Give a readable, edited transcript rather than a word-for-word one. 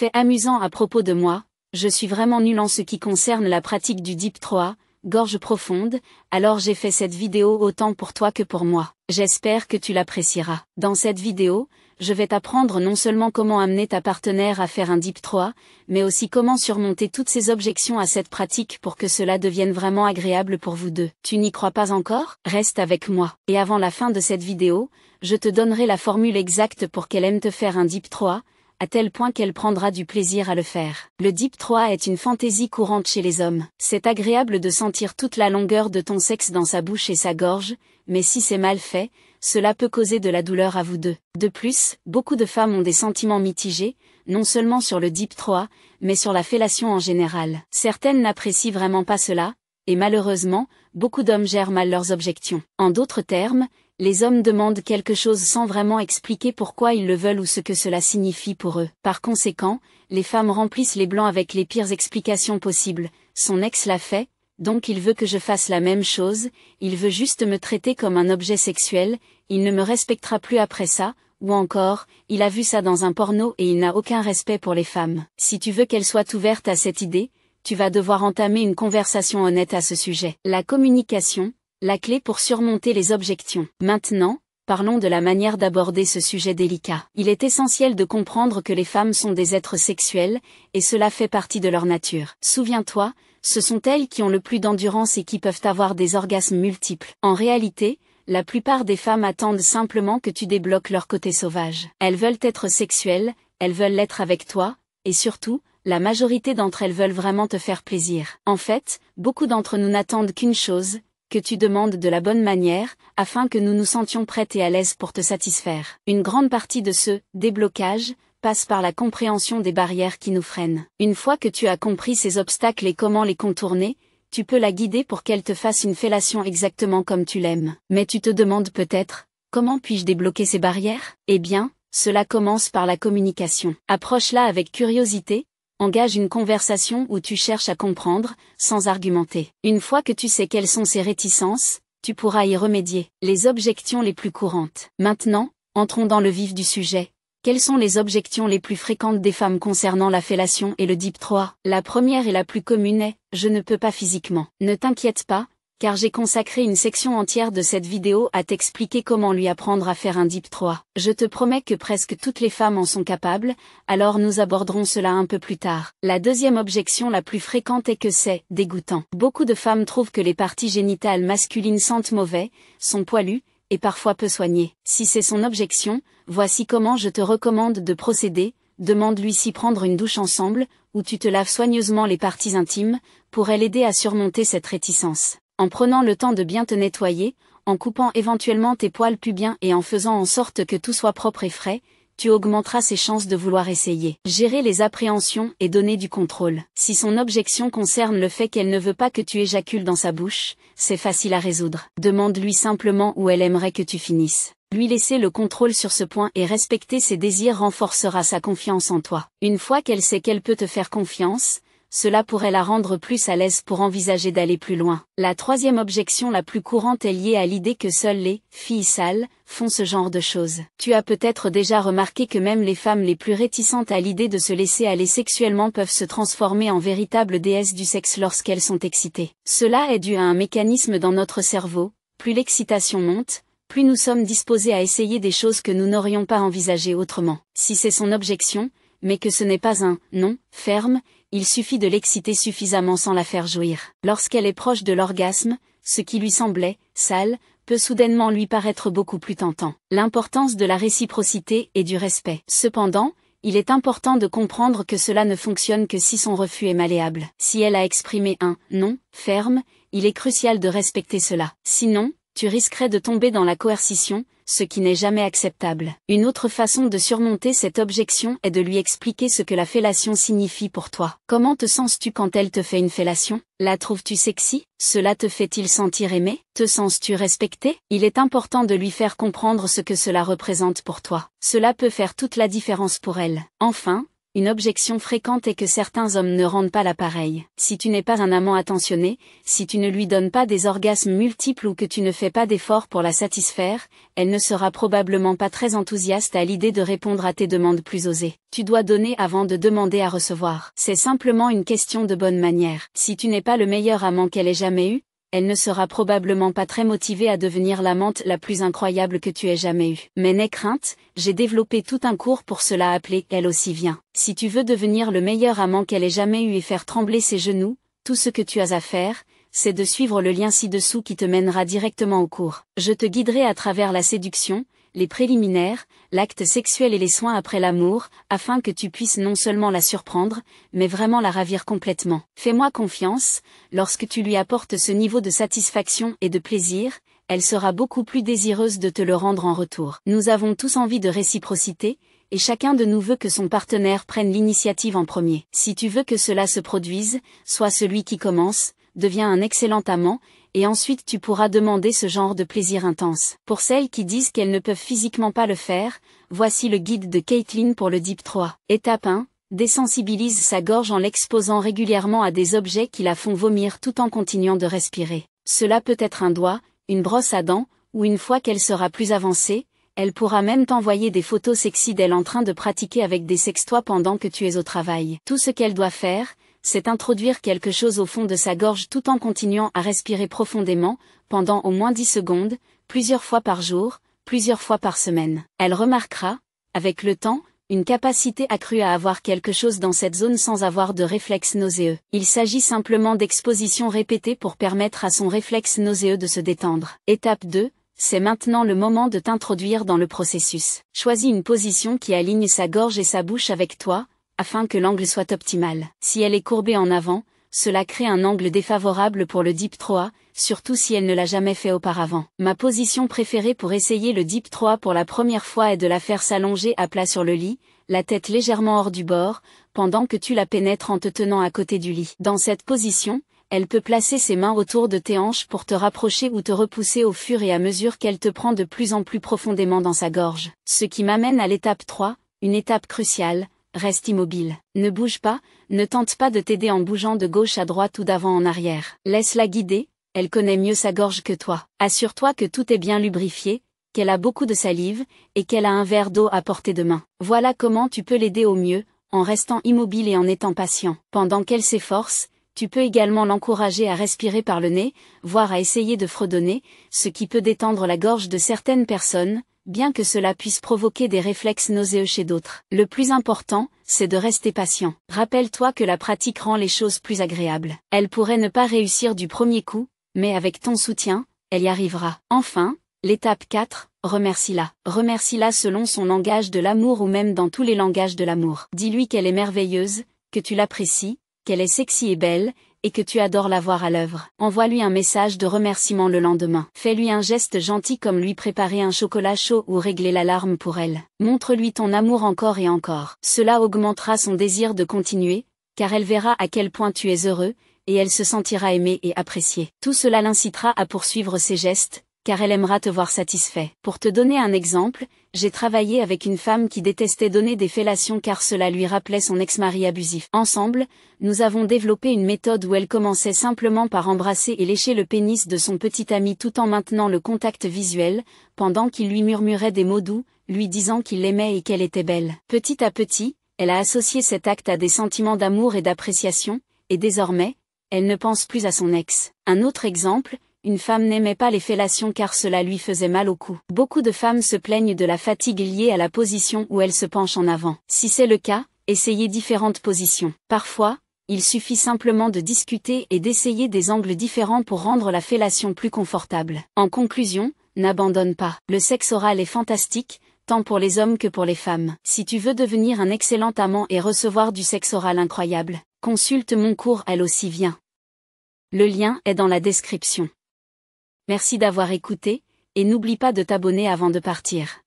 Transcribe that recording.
Fait amusant à propos de moi, je suis vraiment nul en ce qui concerne la pratique du Deep Throat, gorge profonde, alors j'ai fait cette vidéo autant pour toi que pour moi. J'espère que tu l'apprécieras. Dans cette vidéo, je vais t'apprendre non seulement comment amener ta partenaire à faire un Deep Throat, mais aussi comment surmonter toutes ces objections à cette pratique pour que cela devienne vraiment agréable pour vous deux. Tu n'y crois pas encore? Reste avec moi. Et avant la fin de cette vidéo, je te donnerai la formule exacte pour qu'elle aime te faire un Deep Throat, à tel point qu'elle prendra du plaisir à le faire. Le Deep Throat est une fantaisie courante chez les hommes. C'est agréable de sentir toute la longueur de ton sexe dans sa bouche et sa gorge, mais si c'est mal fait, cela peut causer de la douleur à vous deux. De plus, beaucoup de femmes ont des sentiments mitigés, non seulement sur le Deep Throat, mais sur la fellation en général. Certaines n'apprécient vraiment pas cela, et malheureusement, beaucoup d'hommes gèrent mal leurs objections. En d'autres termes, les hommes demandent quelque chose sans vraiment expliquer pourquoi ils le veulent ou ce que cela signifie pour eux. Par conséquent, les femmes remplissent les blancs avec les pires explications possibles. Son ex l'a fait, donc il veut que je fasse la même chose, il veut juste me traiter comme un objet sexuel, il ne me respectera plus après ça, ou encore, il a vu ça dans un porno et il n'a aucun respect pour les femmes. Si tu veux qu'elle soit ouverte à cette idée, tu vas devoir entamer une conversation honnête à ce sujet. La communication, la clé pour surmonter les objections. Maintenant, parlons de la manière d'aborder ce sujet délicat. Il est essentiel de comprendre que les femmes sont des êtres sexuels, et cela fait partie de leur nature. Souviens-toi, ce sont elles qui ont le plus d'endurance et qui peuvent avoir des orgasmes multiples. En réalité, la plupart des femmes attendent simplement que tu débloques leur côté sauvage. Elles veulent être sexuelles, elles veulent l'être avec toi, et surtout, la majorité d'entre elles veulent vraiment te faire plaisir. En fait, beaucoup d'entre nous n'attendent qu'une chose, que tu demandes de la bonne manière, afin que nous nous sentions prêtes et à l'aise pour te satisfaire. Une grande partie de ce déblocage passe par la compréhension des barrières qui nous freinent. Une fois que tu as compris ces obstacles et comment les contourner, tu peux la guider pour qu'elle te fasse une fellation exactement comme tu l'aimes. Mais tu te demandes peut-être, comment puis-je débloquer ces barrières? Eh bien, cela commence par la communication. Approche-la avec curiosité. Engage une conversation où tu cherches à comprendre, sans argumenter. Une fois que tu sais quelles sont ces réticences, tu pourras y remédier. Les objections les plus courantes. Maintenant, entrons dans le vif du sujet. Quelles sont les objections les plus fréquentes des femmes concernant la fellation et le Deep Throat? La première et la plus commune est « je ne peux pas physiquement ». Ne t'inquiète pas, car j'ai consacré une section entière de cette vidéo à t'expliquer comment lui apprendre à faire un Deep Throat. Je te promets que presque toutes les femmes en sont capables, alors nous aborderons cela un peu plus tard. La deuxième objection la plus fréquente est que c'est dégoûtant. Beaucoup de femmes trouvent que les parties génitales masculines sentent mauvais, sont poilues, et parfois peu soignées. Si c'est son objection, voici comment je te recommande de procéder. Demande-lui si prendre une douche ensemble, où tu te laves soigneusement les parties intimes, pourrait l'aider à surmonter cette réticence. En prenant le temps de bien te nettoyer, en coupant éventuellement tes poils pubiens et en faisant en sorte que tout soit propre et frais, tu augmenteras ses chances de vouloir essayer. Gérer les appréhensions et donner du contrôle. Si son objection concerne le fait qu'elle ne veut pas que tu éjacules dans sa bouche, c'est facile à résoudre. Demande-lui simplement où elle aimerait que tu finisses. Lui laisser le contrôle sur ce point et respecter ses désirs renforcera sa confiance en toi. Une fois qu'elle sait qu'elle peut te faire confiance, cela pourrait la rendre plus à l'aise pour envisager d'aller plus loin. La troisième objection la plus courante est liée à l'idée que seules les filles sales font ce genre de choses. Tu as peut-être déjà remarqué que même les femmes les plus réticentes à l'idée de se laisser aller sexuellement peuvent se transformer en véritables déesses du sexe lorsqu'elles sont excitées. Cela est dû à un mécanisme dans notre cerveau. Plus l'excitation monte, plus nous sommes disposés à essayer des choses que nous n'aurions pas envisagées autrement. Si c'est son objection, mais que ce n'est pas un « non » ferme, il suffit de l'exciter suffisamment sans la faire jouir. Lorsqu'elle est proche de l'orgasme, ce qui lui semblait « sale » peut soudainement lui paraître beaucoup plus tentant. L'importance de la réciprocité et du respect. Cependant, il est important de comprendre que cela ne fonctionne que si son refus est malléable. Si elle a exprimé un « non » ferme, il est crucial de respecter cela. Sinon, tu risquerais de tomber dans la coercition, ce qui n'est jamais acceptable. Une autre façon de surmonter cette objection est de lui expliquer ce que la fellation signifie pour toi. Comment te sens-tu quand elle te fait une fellation? La trouves-tu sexy? Cela te fait-il sentir aimé? Te sens-tu respecté? Il est important de lui faire comprendre ce que cela représente pour toi. Cela peut faire toute la différence pour elle. Enfin, Une objection fréquente est que certains hommes ne rendent pas l'appareil. Si tu n'es pas un amant attentionné, si tu ne lui donnes pas des orgasmes multiples ou que tu ne fais pas d'efforts pour la satisfaire, elle ne sera probablement pas très enthousiaste à l'idée de répondre à tes demandes plus osées. Tu dois donner avant de demander à recevoir. C'est simplement une question de bonne manière. Si tu n'es pas le meilleur amant qu'elle ait jamais eu, elle ne sera probablement pas très motivée à devenir l'amante la plus incroyable que tu aies jamais eue. Mais n'aie crainte, j'ai développé tout un cours pour cela appelé « Elle aussi vient ». Si tu veux devenir le meilleur amant qu'elle ait jamais eu et faire trembler ses genoux, tout ce que tu as à faire, c'est de suivre le lien ci-dessous qui te mènera directement au cours. Je te guiderai à travers la séduction, les préliminaires, l'acte sexuel et les soins après l'amour, afin que tu puisses non seulement la surprendre, mais vraiment la ravir complètement. Fais-moi confiance, lorsque tu lui apportes ce niveau de satisfaction et de plaisir, elle sera beaucoup plus désireuse de te le rendre en retour. Nous avons tous envie de réciprocité, et chacun de nous veut que son partenaire prenne l'initiative en premier. Si tu veux que cela se produise, sois celui qui commence, deviens un excellent amant, et ensuite tu pourras demander ce genre de plaisir intense. Pour celles qui disent qu'elles ne peuvent physiquement pas le faire, voici le guide de Caitlin pour le Deep 3. Étape 1. Désensibilise sa gorge en l'exposant régulièrement à des objets qui la font vomir tout en continuant de respirer. Cela peut être un doigt, une brosse à dents, ou une fois qu'elle sera plus avancée, elle pourra même t'envoyer des photos sexy d'elle en train de pratiquer avec des sextoys pendant que tu es au travail. Tout ce qu'elle doit faire, c'est introduire quelque chose au fond de sa gorge tout en continuant à respirer profondément, pendant au moins 10 secondes, plusieurs fois par jour, plusieurs fois par semaine. Elle remarquera, avec le temps, une capacité accrue à avoir quelque chose dans cette zone sans avoir de réflexe nauséeux. Il s'agit simplement d'expositions répétées pour permettre à son réflexe nauséeux de se détendre. Étape 2. C'est maintenant le moment de t'introduire dans le processus. Choisis une position qui aligne sa gorge et sa bouche avec toi, afin que l'angle soit optimal. Si elle est courbée en avant, cela crée un angle défavorable pour le Deep 3, surtout si elle ne l'a jamais fait auparavant. Ma position préférée pour essayer le Deep 3 pour la première fois est de la faire s'allonger à plat sur le lit, la tête légèrement hors du bord, pendant que tu la pénètres en te tenant à côté du lit. Dans cette position, elle peut placer ses mains autour de tes hanches pour te rapprocher ou te repousser au fur et à mesure qu'elle te prend de plus en plus profondément dans sa gorge. Ce qui m'amène à l'étape 3, une étape cruciale. Reste immobile. Ne bouge pas, ne tente pas de t'aider en bougeant de gauche à droite ou d'avant en arrière. Laisse-la guider, elle connaît mieux sa gorge que toi. Assure-toi que tout est bien lubrifié, qu'elle a beaucoup de salive, et qu'elle a un verre d'eau à portée de main. Voilà comment tu peux l'aider au mieux, en restant immobile et en étant patient. Pendant qu'elle s'efforce, tu peux également l'encourager à respirer par le nez, voire à essayer de fredonner, ce qui peut détendre la gorge de certaines personnes, bien que cela puisse provoquer des réflexes nauséeux chez d'autres. Le plus important, c'est de rester patient. Rappelle-toi que la pratique rend les choses plus agréables. Elle pourrait ne pas réussir du premier coup, mais avec ton soutien, elle y arrivera. Enfin, l'étape 4, remercie-la. Remercie-la selon son langage de l'amour ou même dans tous les langages de l'amour. Dis-lui qu'elle est merveilleuse, que tu l'apprécies, qu'elle est sexy et belle, et que tu adores la voir à l'œuvre. Envoie-lui un message de remerciement le lendemain. Fais-lui un geste gentil comme lui préparer un chocolat chaud ou régler l'alarme pour elle. Montre-lui ton amour encore et encore. Cela augmentera son désir de continuer, car elle verra à quel point tu es heureux, et elle se sentira aimée et appréciée. Tout cela l'incitera à poursuivre ses gestes, car elle aimera te voir satisfait. Pour te donner un exemple, j'ai travaillé avec une femme qui détestait donner des fellations car cela lui rappelait son ex-mari abusif. Ensemble, nous avons développé une méthode où elle commençait simplement par embrasser et lécher le pénis de son petit ami tout en maintenant le contact visuel, pendant qu'il lui murmurait des mots doux, lui disant qu'il l'aimait et qu'elle était belle. Petit à petit, elle a associé cet acte à des sentiments d'amour et d'appréciation, et désormais, elle ne pense plus à son ex. Un autre exemple, une femme n'aimait pas les fellations car cela lui faisait mal au cou. Beaucoup de femmes se plaignent de la fatigue liée à la position où elles se penchent en avant. Si c'est le cas, essayez différentes positions. Parfois, il suffit simplement de discuter et d'essayer des angles différents pour rendre la fellation plus confortable. En conclusion, n'abandonne pas. Le sexe oral est fantastique, tant pour les hommes que pour les femmes. Si tu veux devenir un excellent amant et recevoir du sexe oral incroyable, consulte mon cours Elle aussi vient. Le lien est dans la description. Merci d'avoir écouté, et n'oublie pas de t'abonner avant de partir.